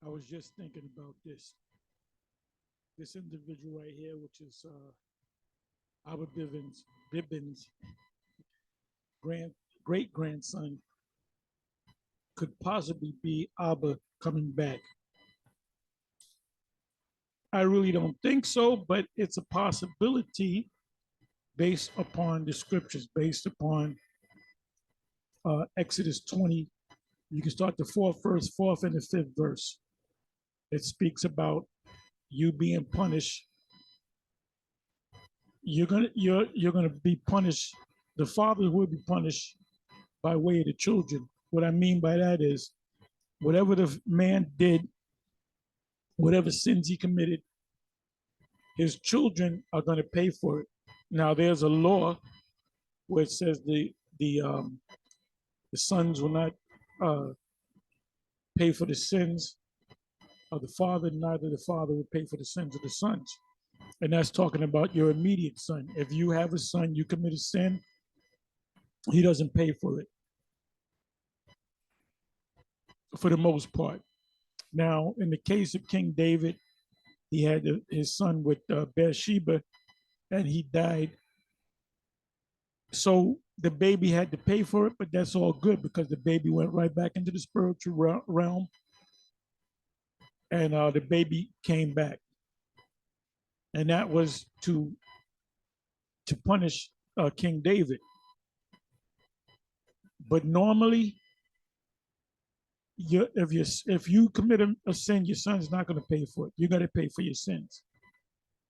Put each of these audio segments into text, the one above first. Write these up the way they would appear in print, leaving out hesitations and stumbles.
I was just thinking about this individual right here, which is Abba Bivens' grand great grandson, could possibly be Abba coming back. I really don't think so, but it's a possibility based upon the scriptures, based upon Exodus 20. You can start the fourth verse, fourth and the fifth verse. It speaks about you being punished. You're gonna be punished. The father will be punished by way of the children. What I mean by that is whatever the man did, whatever sins he committed, his children are going to pay for it. Now there's a law where it says the sons will not uh, pay for the sins of the father, neither the father will pay for the sins of the sons. And that's talking about your immediate son. If you have a son, you commit a sin, he doesn't pay for it for the most part. Now, in the case of King David, he had his son with Bathsheba, and he died. So the baby had to pay for it, but that's all good because the baby went right back into the spiritual realm, and the baby came back, and that was to punish King David. But normally, if you commit a sin, your son's not going to pay for it. You're going to pay for your sins.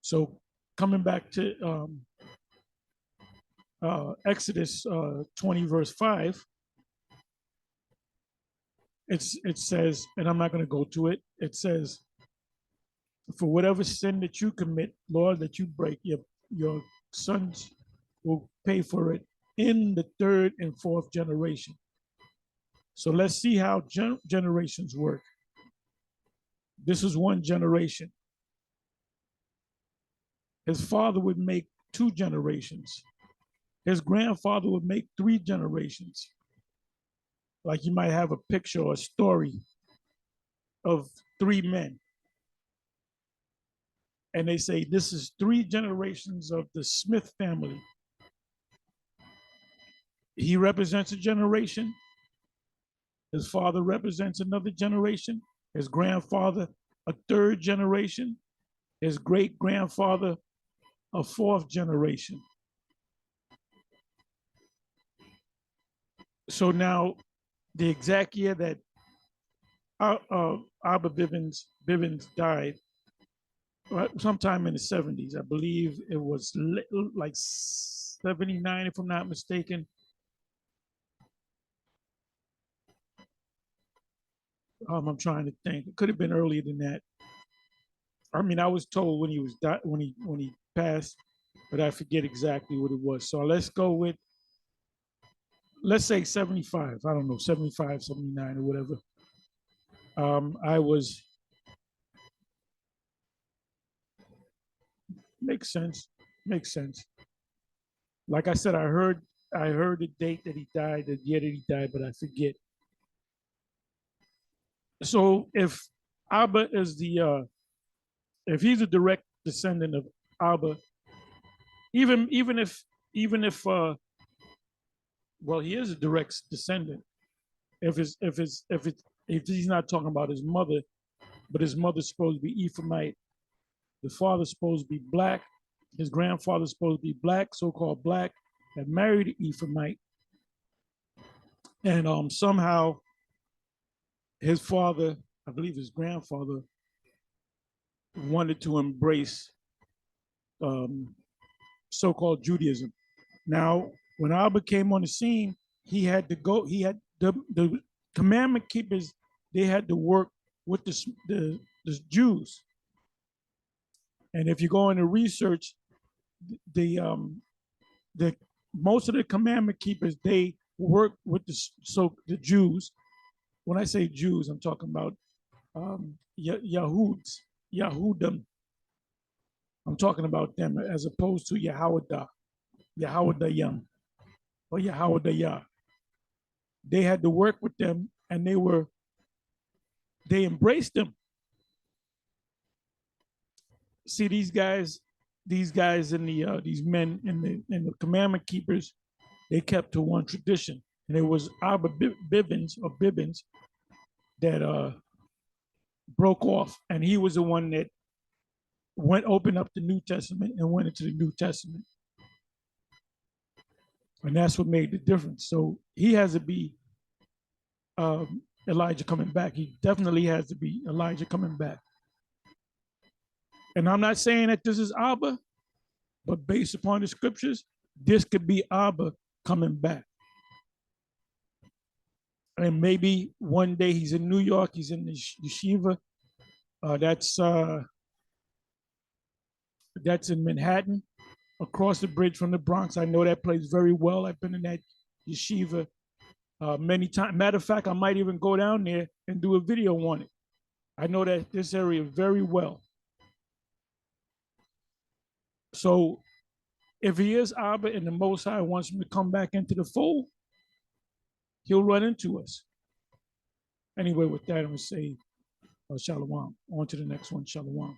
So coming back to Exodus 20 verse 5, it says, and I'm not going to go to it. It says, for whatever sin that you commit, Lord, that you break, your sons will pay for it in the third and fourth generation. So let's see how generations work. This is one generation. His father would make 2 generations. His grandfather would make 3 generations. Like you might have a picture or a story of 3 men. And they say this is 3 generations of the Smith family. He represents a generation. His father represents another generation. His grandfather, a 3rd generation. His great grandfather, a 4th generation. So now, the exact year that Abba Bivens died, sometime in the 70s, I believe it was like 79, if I'm not mistaken. I'm trying to think. It could have been earlier than that. I mean, I was told when he passed, but I forget exactly what it was. So let's go with, let's say 75. I don't know, 75, 79 or whatever. I was, makes sense. Like I said, I heard the date that he died, the year that he died, but I forget. So if Abba is if he's a direct descendant of Abba, even if well, he is a direct descendant. If he's not talking about his mother, but his mother's supposed to be Ephraimite, the father's supposed to be black, his grandfather's supposed to be black, so-called black, had married an Ephraimite, and somehow his father, I believe his grandfather, wanted to embrace so-called Judaism. Now, when Abba came on the scene, he had to go. He had the commandment keepers. They had to work with the Jews. And if you go into research, the most of the commandment keepers, they work with the Jews. When I say Jews, I'm talking about Yahudim. I'm talking about them as opposed to Yahawada or Yahawada. They had to work with them, and they embraced them. see these guys in the these men in the commandment keepers, they kept to one tradition, and it was Abba Bibbins that broke off, and he was the one that went opened up the New Testament and went into the New Testament, and that's what made the difference. So he has to be Elijah coming back. He definitely has to be Elijah coming back. And I'm not saying that this is Abba, but based upon the scriptures, this could be Abba coming back. And maybe one day he's in New York, he's in the yeshiva. That's in Manhattan, across the bridge from the Bronx. I know that place very well. I've been in that yeshiva many times. Matter of fact, I might even go down there and do a video on it. I know that this area very well. So if he is Abba and the Most High wants him to come back into the fold, he'll run into us. Anyway, with that, I'm going to say shalom. On to the next one, shalom.